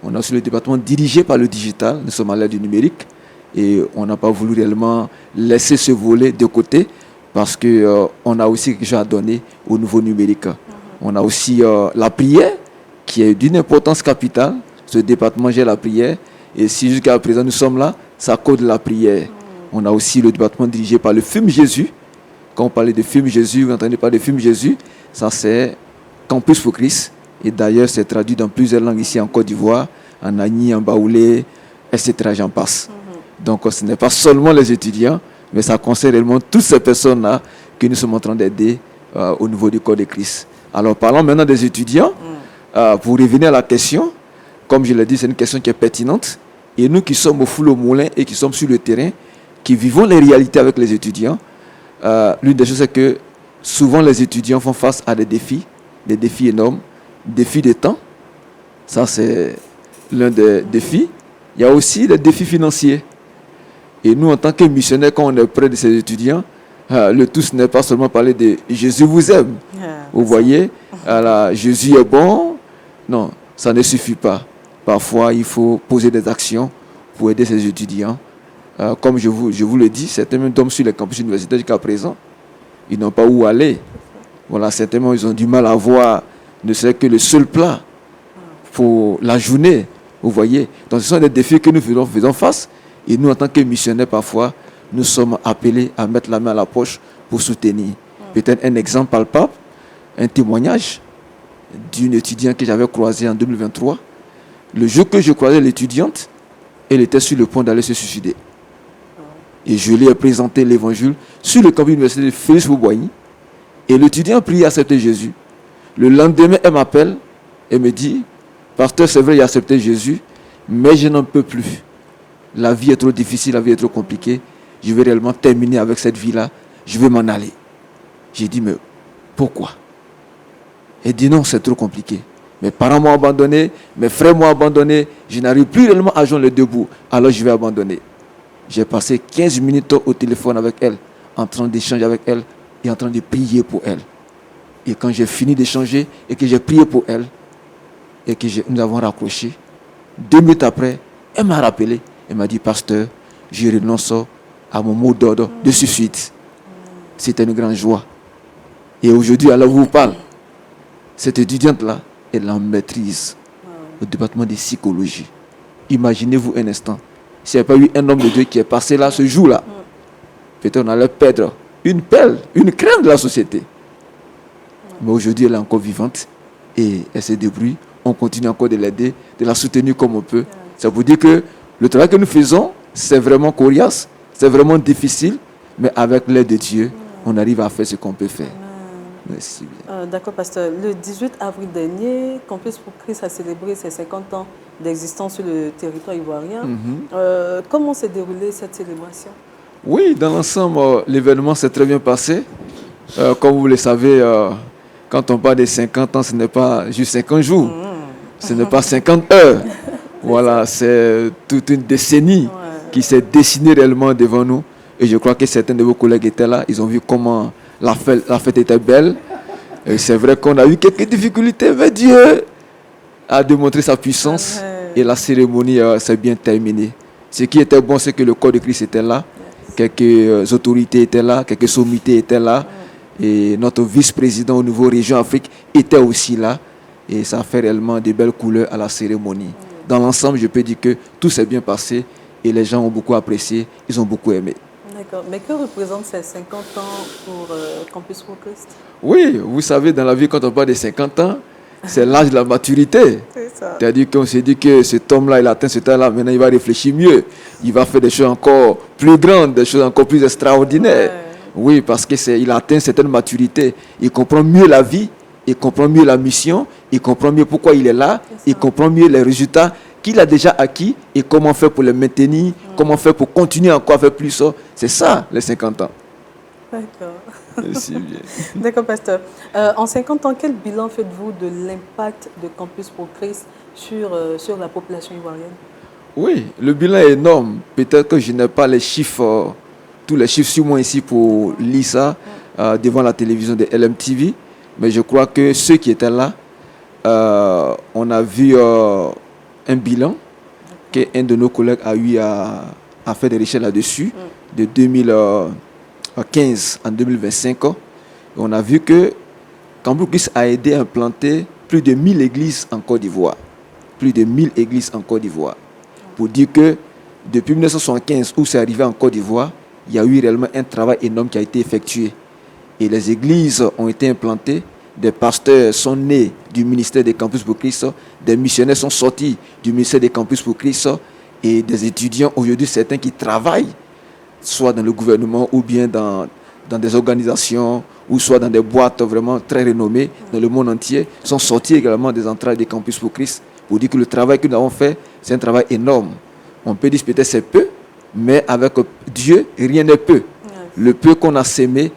On a aussi le département dirigé par le digital. Nous sommes à l'ère du numérique et on n'a pas voulu réellement laisser ce volet de côté parce qu'on a aussi quelque chose à donner au nouveau numérique. On a aussi la prière qui est d'une importance capitale. Ce département gère la prière et si jusqu'à présent nous sommes là, c'est à cause de la prière. On a aussi le département dirigé par le film Jésus. Quand on parlait de film Jésus, vous entendez parler de film Jésus, ça c'est Campus pour Christ. Et d'ailleurs, c'est traduit dans plusieurs langues ici en Côte d'Ivoire, en Agni, en Baoulé, etc. J'en passe. Donc ce n'est pas seulement les étudiants, mais ça concerne réellement toutes ces personnes-là que nous sommes en train d'aider au niveau du corps de Christ. Alors parlons maintenant des étudiants. Pour revenir à la question, comme je l'ai dit, c'est une question qui est pertinente. Et nous qui sommes au foule au moulin et qui sommes sur le terrain, qui vivons les réalités avec les étudiants, l'une des choses c'est que souvent les étudiants font face à des défis énormes, défis de temps, ça c'est l'un des défis. Il y a aussi des défis financiers. Et nous en tant que missionnaires, quand on est près de ces étudiants, le tout ce n'est pas seulement parler de Jésus vous aime. Vous voyez, Jésus est bon. Non, ça ne suffit pas. Parfois, il faut poser des actions pour aider ces étudiants. Comme je vous le dis, certains même tombent sur les campus universitaires jusqu'à présent. Ils n'ont pas où aller. Voilà, certainement, ils ont du mal à voir ne serait que le seul plat pour la journée. Vous voyez. Donc, ce sont des défis que nous faisons face. Et nous, en tant que missionnaires, parfois, nous sommes appelés à mettre la main à la poche pour soutenir. Peut-être un exemple palpable, un témoignage d'une étudiante que j'avais croisée en 2023. Le jour que je croisais l'étudiante, elle était sur le point d'aller se suicider. Et je lui ai présenté l'évangile sur le campus universitaire de Félix Bouboigny. Et l'étudiant a prié à accepter Jésus. Le lendemain, elle m'appelle et me dit, pasteur, c'est vrai, il a accepté Jésus, mais je n'en peux plus. La vie est trop difficile, la vie est trop compliquée. Je vais réellement terminer avec cette vie-là. Je vais m'en aller. J'ai dit, mais pourquoi? Elle dit, non, c'est trop compliqué. Mes parents m'ont abandonné, mes frères m'ont abandonné. Je n'arrive plus réellement à joindre les deux bouts. Alors je vais abandonner. J'ai passé 15 minutes au téléphone avec elle, en train d'échanger avec elle et en train de prier pour elle. Et quand j'ai fini d'échanger et que j'ai prié pour elle, et que nous avons raccroché, 2 minutes après, elle m'a rappelé. Elle m'a dit, pasteur, je renonce à mon mot d'ordre de suicide. C'était une grande joie. Et aujourd'hui, alors je vous parle, cette étudiante-là, elle en maîtrise au département de psychologie. Imaginez-vous un instant, s'il n'y a pas eu un homme de Dieu qui est passé là ce jour-là, peut-être on allait perdre une pelle, une crème de la société. Mais aujourd'hui, elle est encore vivante et elle se débrouille. On continue encore de l'aider, de la soutenir comme on peut. Ça veut dire que le travail que nous faisons, c'est vraiment coriace, c'est vraiment difficile, mais avec l'aide de Dieu, on arrive à faire ce qu'on peut faire. Merci bien. D'accord, pasteur. Le 18 avril dernier, Campus pour Christ a célébré ses 50 ans d'existence sur le territoire ivoirien. Comment s'est déroulée cette célébration? Oui, dans l'ensemble, l'événement s'est très bien passé. Comme vous le savez, quand on parle de 50 ans, ce n'est pas juste 50 jours, ce n'est pas 50 heures. Voilà, c'est toute une décennie qui s'est dessinée réellement devant nous. Et je crois que certains de vos collègues étaient là, ils ont vu comment la fête était belle. Et c'est vrai qu'on a eu quelques difficultés, mais Dieu a démontré sa puissance. Et la cérémonie s'est bien terminée. Ce qui était bon, c'est que le corps de Christ était là. Quelques autorités étaient là, quelques sommités étaient là. Et notre vice-président au niveau région Afrique était aussi là. Et ça a fait réellement de belles couleurs à la cérémonie. Dans l'ensemble, je peux dire que tout s'est bien passé et les gens ont beaucoup apprécié, ils ont beaucoup aimé. D'accord. Mais que représentent ces 50 ans pour Campus pour Christ? Oui, vous savez, dans la vie, quand on parle de 50 ans, c'est l'âge de la maturité. C'est ça. C'est-à-dire qu'on s'est dit que cet homme-là, il a atteint cet âge-là, maintenant il va réfléchir mieux. Il va faire des choses encore plus grandes, des choses encore plus extraordinaires. Oui, parce qu'il a atteint certaine maturité. Il comprend mieux la vie, il comprend mieux la mission, il comprend mieux pourquoi il est là, il comprend mieux les résultats qu'il a déjà acquis et comment faire pour les maintenir, comment faire pour continuer encore à faire plus. C'est ça, les 50 ans. D'accord. Merci bien. D'accord, pasteur. En 50 ans, quel bilan faites-vous de l'impact de Campus pour Christ sur la population ivoirienne? Oui, le bilan est énorme. Peut-être que je n'ai pas les chiffres, tous les chiffres sur moi ici pour lire ça devant la télévision de LMTV, mais je crois que ceux qui étaient là, on a vu un bilan qu'un de nos collègues a eu à faire des recherches là-dessus, de 2015 en 2025. Et on a vu que Campus Christ a aidé à implanter plus de 1000 églises en Côte d'Ivoire. Plus de 1000 églises en Côte d'Ivoire. Pour dire que depuis 1975, où c'est arrivé en Côte d'Ivoire, il y a eu réellement un travail énorme qui a été effectué. Et les églises ont été implantées, des pasteurs sont nés du ministère des Campus pour Christ, des missionnaires sont sortis du ministère des Campus pour Christ, et des étudiants, aujourd'hui certains qui travaillent, soit dans le gouvernement ou bien dans des organisations, ou soit dans des boîtes vraiment très renommées dans le monde entier, sont sortis également des entrailles des Campus pour Christ, pour dire que le travail que nous avons fait, c'est un travail énorme. On peut dire peut-être c'est peu, mais avec Dieu, rien n'est peu. Le peu qu'on a sémé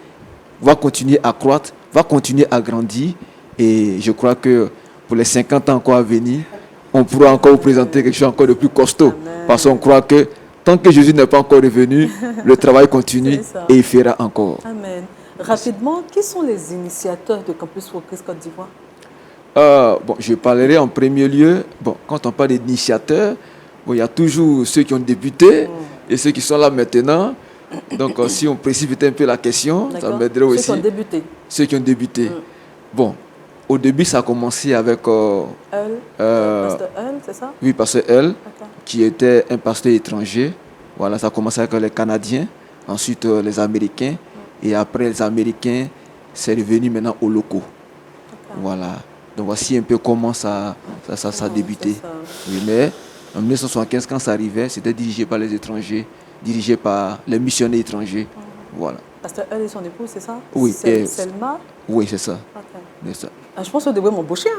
va continuer à croître, va continuer à grandir. Et je crois que pour les 50 ans encore à venir, on pourra encore vous présenter quelque chose encore de plus costaud. Amen. Parce qu'on croit que tant que Jésus n'est pas encore revenu, le travail continue et il fera encore. Amen. Rapidement, qui sont les initiateurs de Campus pour Christ Côte d'Ivoire? Je parlerai en premier lieu, quand on parle d'initiateurs, il y a toujours ceux qui ont débuté et ceux qui sont là maintenant. Donc, si on précipite un peu la question, ça m'aiderait aussi. Ceux qui ont débuté. Ceux qui ont débuté. Bon, au début, ça a commencé avec... Pasteur Eul, c'est ça? Oui, pasteur Eul, qui était un pasteur étranger. Voilà, ça a commencé avec les Canadiens, ensuite les Américains, et après les Américains, c'est revenu maintenant aux locaux. Voilà. Donc, voici un peu comment ça a débuté. Oui, mais en 1975, quand ça arrivait, c'était dirigé par les étrangers, dirigé par les missionnaires étrangers. Voilà. Pasteur Eul et son épouse, c'est ça? Oui. Selma? Oui, c'est ça. Okay. Ça. Je pense qu'on devrait m'embaucher.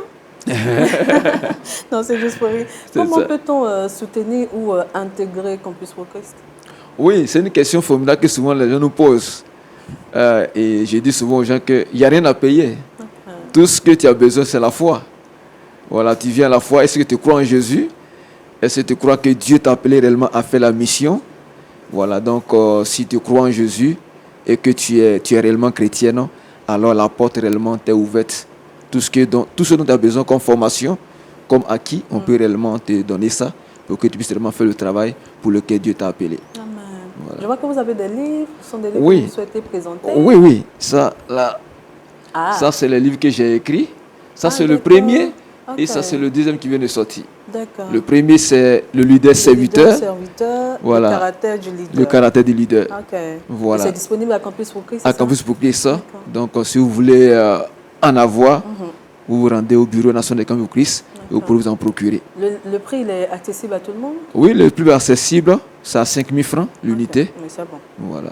Non, c'est juste pour rire. Comment peut-on soutenir ou intégrer Campus pour Christ? Oui, c'est une question formidable que souvent les gens nous posent. Et je dis souvent aux gens qu'il n'y a rien à payer. Tout ce que tu as besoin, c'est la foi. Voilà, tu viens à la foi. Est-ce que tu crois en Jésus? Est-ce que tu crois que Dieu t'a appelé réellement à faire la mission? Voilà, donc si tu crois en Jésus et que tu es réellement chrétienne, alors la porte réellement t'est ouverte. Tout ce dont tu as besoin comme formation, comme acquis, on peut réellement te donner ça pour que tu puisses réellement faire le travail pour lequel Dieu t'a appelé. Amen. Voilà. Je vois que vous avez des livres. Ce sont des livres que vous souhaitez présenter. Oui. Ça, là, ça c'est les livres que j'ai écrits. Ça, c'est le premier et ça, c'est le deuxième qui vient de sortir. D'accord. Le premier, c'est le leader serviteur. Serviteur, Voilà. le caractère du leader. Le caractère du leader. Ok. Voilà. Et c'est disponible à Campus pour Christ, À c'est ça? Campus pour Christ. Donc, si vous voulez en avoir, vous vous rendez au bureau national de Campus pour Christ et vous pouvez vous en procurer. Le prix, il est accessible à tout le monde? Oui, le plus accessible, c'est à 5 000 francs l'unité. Mais c'est bon. Voilà.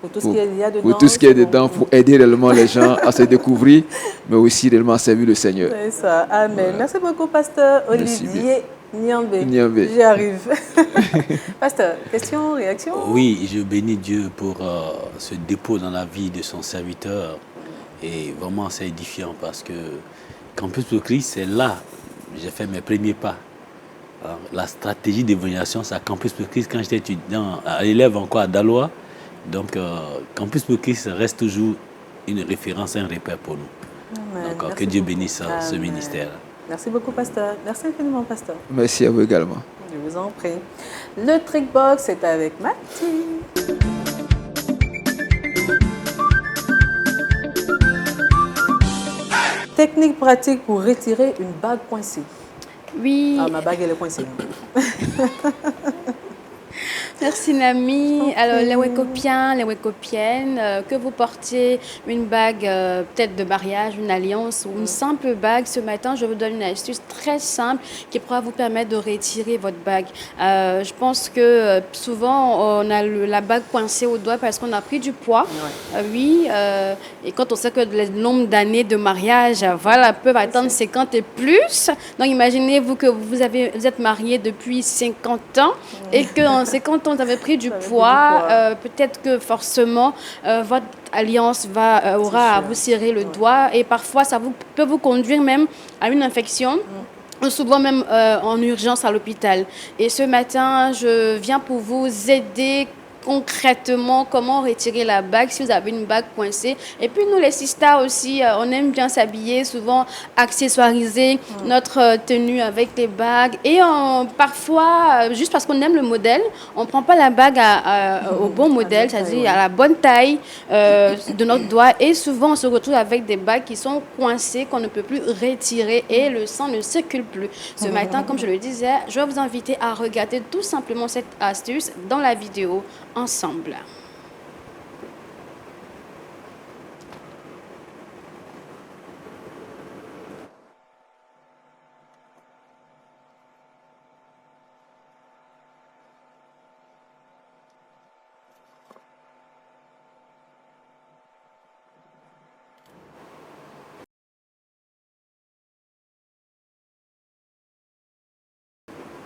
Pour tout ce qu'il y a dedans. Pour tout ce qui est c'est bon. dedans, pour aider réellement les gens à se découvrir, mais aussi réellement à servir le Seigneur. C'est ça. Amen. Voilà. Merci beaucoup, Pasteur Merci Olivier Niambé. Niambé. J'y arrive. Pasteur, question, réaction? Oui, je bénis Dieu pour ce dépôt dans la vie de son serviteur. Et vraiment, c'est édifiant parce que Campus pour Christ, c'est là j'ai fait mes premiers pas. Alors, la stratégie d'évaluation, c'est à Campus pour Christ quand j'étais étudiant, élève encore à Daloa. Donc, Campus pour Christ reste toujours une référence, un repère pour nous. Amen. Donc, que Merci Dieu beaucoup. bénisse ce Amen. ministère. Merci beaucoup, Pasteur. Merci infiniment, Pasteur. Merci à vous également. Je vous en prie. Le Trickbox est avec Mathilde. Technique pratique pour retirer une bague coincée. Oui. Ah, ma bague, elle est coincée. Merci Nami. Alors les Wekopiens, les Wekopiennes, que vous portiez une bague peut-être de mariage, une alliance ou une simple bague, ce matin je vous donne une astuce très simple qui pourra vous permettre de retirer votre bague. Je pense que souvent on a la bague coincée au doigt parce qu'on a pris du poids. Oui, et quand on sait que le nombre d'années de mariage, voilà, peuvent atteindre 50 et plus. Donc imaginez-vous que vous êtes marié depuis 50 ans et qu'en 50 ans, vous avez pris du poids, peut-être que forcément, votre alliance aura à vous serrer le doigt et parfois, ça peut vous conduire même à une infection. Souvent même en urgence à l'hôpital. Et ce matin, je viens pour vous aider concrètement comment retirer la bague si vous avez une bague coincée. Et puis nous les sisters aussi, on aime bien s'habiller, souvent accessoiriser notre tenue avec les bagues. Et parfois, juste parce qu'on aime le modèle, on ne prend pas la bague au bon modèle, c'est-à-dire à la bonne taille de notre doigt. Et souvent, on se retrouve avec des bagues qui sont coincées, qu'on ne peut plus retirer et le sang ne circule plus. Ce matin, comme je le disais, je vais vous inviter à regarder tout simplement cette astuce dans la vidéo ensemble.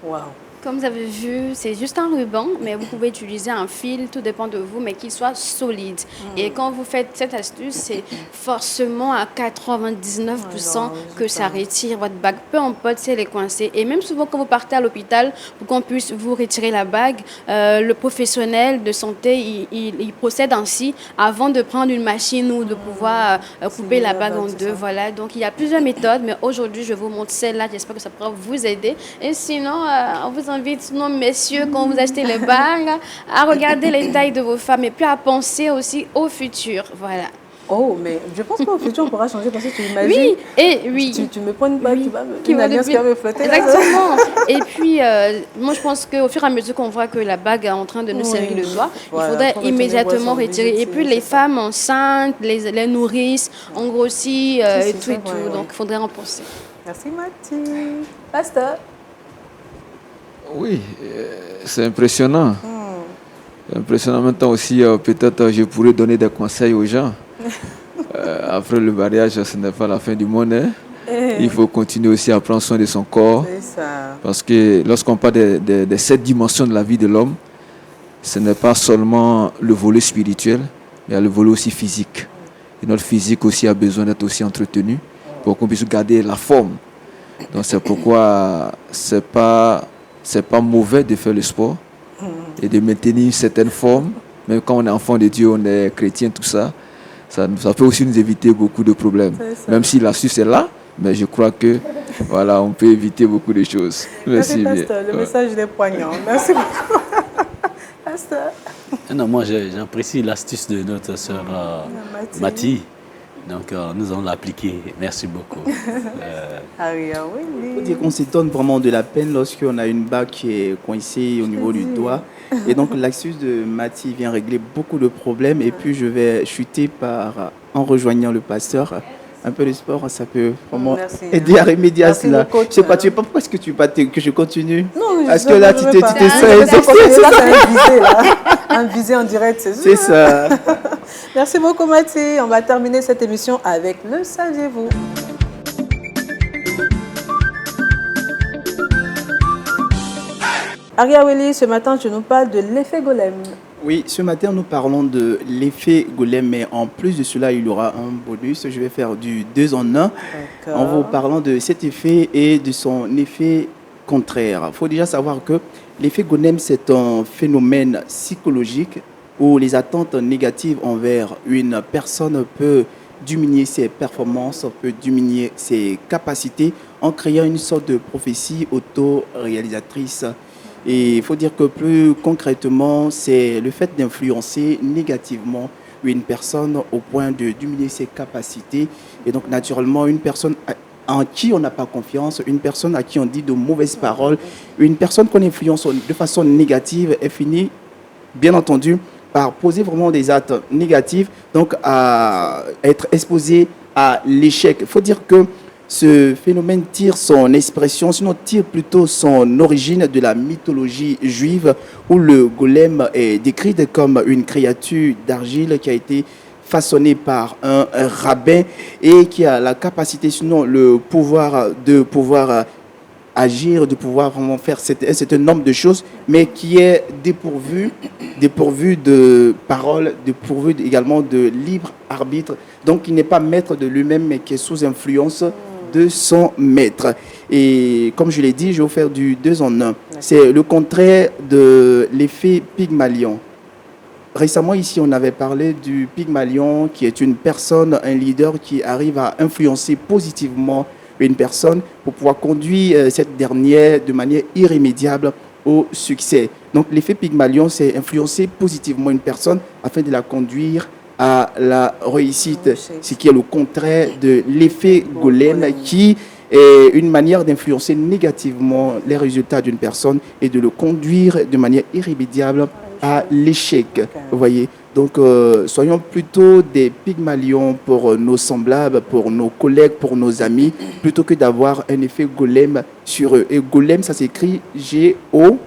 Wow. Comme vous avez vu, c'est juste un ruban, mais vous pouvez utiliser un fil, tout dépend de vous, mais qu'il soit solide. Et quand vous faites cette astuce, c'est forcément à 99% que ça retire votre bague, peu importe si elle est coincée. Et même souvent quand vous partez à l'hôpital, pour qu'on puisse vous retirer la bague, le professionnel de santé, il procède ainsi avant de prendre une machine ou de pouvoir couper la bague en deux. Voilà. Donc il y a plusieurs méthodes, mais aujourd'hui je vous montre celle-là. J'espère que ça pourra vous aider. Et sinon, on vous invite, sinon, messieurs, quand vous achetez les bagues, à regarder les tailles de vos femmes et puis à penser aussi au futur. Voilà. Oh, mais je pense qu'au futur, on pourra changer parce que tu imagines. Oui, et oui. Tu me prends une bague qui une alliance qui va me flotter. Exactement. Et puis, moi, je pense qu'au fur et à mesure qu'on voit que la bague est en train de nous serrer le doigt, il faudrait immédiatement retirer. Et puis, les femmes enceintes, les nourrices, on grossit et tout et tout. Donc, il faudrait en penser. Merci, Mathilde. Pasteur. Oui, c'est impressionnant. Impressionnant. Maintenant aussi, peut-être je pourrais donner des conseils aux gens. Après le mariage, ce n'est pas la fin du monde. Hein. Il faut continuer aussi à prendre soin de son corps. Parce que lorsqu'on parle de cette dimension de la vie de l'homme, ce n'est pas seulement le volet spirituel, mais il y a le volet aussi physique. Et notre physique aussi a besoin d'être aussi entretenu pour qu'on puisse garder la forme. Donc c'est pourquoi c'est pas mauvais de faire le sport et de maintenir une certaine forme. Même quand on est enfant de Dieu, on est chrétien, tout ça, ça peut aussi nous éviter beaucoup de problèmes. Même si l'astuce est là, mais je crois que voilà, on peut éviter beaucoup de choses. Merci Pasteur, le message est poignant. Merci beaucoup. Pasteur. Non, moi j'apprécie l'astuce de notre sœur Mathilde. Donc, nous allons l'appliquer. Merci beaucoup. Aria Willy. Il faut dire qu'on s'étonne vraiment de la peine lorsqu'on a une bague qui est coincée au niveau du doigt. Et donc, l'astuce de Mathie vient régler beaucoup de problèmes. Et puis, je vais chuter en rejoignant le pasteur. Un peu de sport, ça peut vraiment aider à remédier à cela. Je ne sais pas, tu sais pas pourquoi est-ce que tu veux pas que je continue? Non, parce que là, tu te un visé en direct, c'est sûr. C'est ça. Merci beaucoup, Mathie. On va terminer cette émission avec le saviez-vous. Aria Willy, ce matin, tu nous parles de l'effet golem. Oui, ce matin, nous parlons de l'effet golem, mais en plus de cela, il y aura un bonus. Je vais faire du 2 en 1 en vous parlant de cet effet et de son effet contraire. Il faut déjà savoir que l'effet golem, c'est un phénomène psychologique où les attentes négatives envers une personne peuvent diminuer ses performances, peut diminuer ses capacités en créant une sorte de prophétie auto-réalisatrice. Et il faut dire que plus concrètement, c'est le fait d'influencer négativement une personne au point de diminuer ses capacités. Et donc, naturellement, une personne en qui on n'a pas confiance, une personne à qui on dit de mauvaises paroles, une personne qu'on influence de façon négative, elle finit, bien entendu, par poser vraiment des actes négatifs, donc à être exposée à l'échec. Il faut dire que ce phénomène tire son expression, sinon tire plutôt son origine de la mythologie juive où le golem est décrit comme une créature d'argile qui a été façonnée par un rabbin et qui a la capacité, sinon le pouvoir de pouvoir agir, de pouvoir vraiment faire un certain nombre de choses, mais qui est dépourvu de parole, dépourvu également de libre arbitre. Donc il n'est pas maître de lui-même, mais qui est sous influence de son maître. Et comme je l'ai dit, je vais vous faire du 2 en 1. C'est le contraire de l'effet Pygmalion. Récemment, ici, on avait parlé du Pygmalion, qui est une personne, un leader qui arrive à influencer positivement une personne pour pouvoir conduire cette dernière de manière irrémédiable au succès. Donc, l'effet Pygmalion, c'est influencer positivement une personne afin de la conduire à la réussite, ce qui est le contraire de l'effet golem, qui est une manière d'influencer négativement les résultats d'une personne et de le conduire de manière irrémédiable à l'échec. Vous voyez, donc soyons plutôt des Pygmalions pour nos semblables, pour nos collègues, pour nos amis, plutôt que d'avoir un effet golem sur eux. Et golem, ça s'écrit G-O-L-E-M,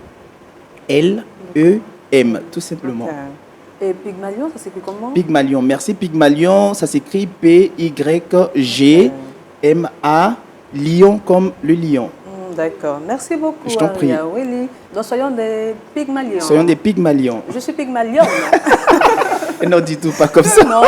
tout simplement. Et Pygmalion, ça s'écrit comment? Pygmalion, merci. Pygmalion, ça s'écrit P-Y-G-M-A, lion comme le lion. D'accord, merci beaucoup. Je t'en prie. Willy. Donc soyons des Pygmalions. Soyons des Pygmalions. Je suis Pygmalion. Non, du tout, pas comme ça. Non,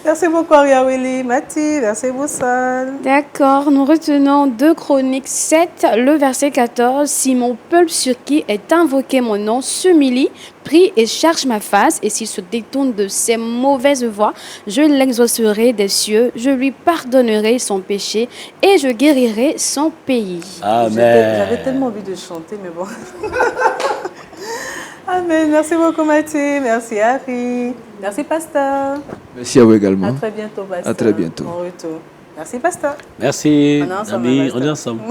merci beaucoup, Aria Willy. Mathie, verset Boussole. D'accord, nous retenons 2 Chroniques 7, le verset 14. Si mon peuple sur qui est invoqué mon nom s'humilie, prie et cherche ma face, et s'il se détourne de ses mauvaises voies, je l'exaucerai des cieux, je lui pardonnerai son péché et je guérirai son pays. Amen. J'avais tellement envie de chanter, mais bon. Amen. Merci beaucoup, Mathie. Merci, Harry. Merci, Pasteur. Merci à vous également. À très bientôt, Pasteur. À très bientôt. Bon retour. Merci, Pasteur. Merci, On est ensemble, amis, Pasteur. on est ensemble.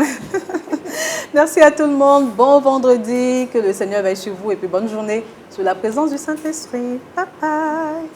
Merci à tout le monde. Bon vendredi. Que le Seigneur veille sur vous et puis bonne journée sous la présence du Saint-Esprit. Bye bye.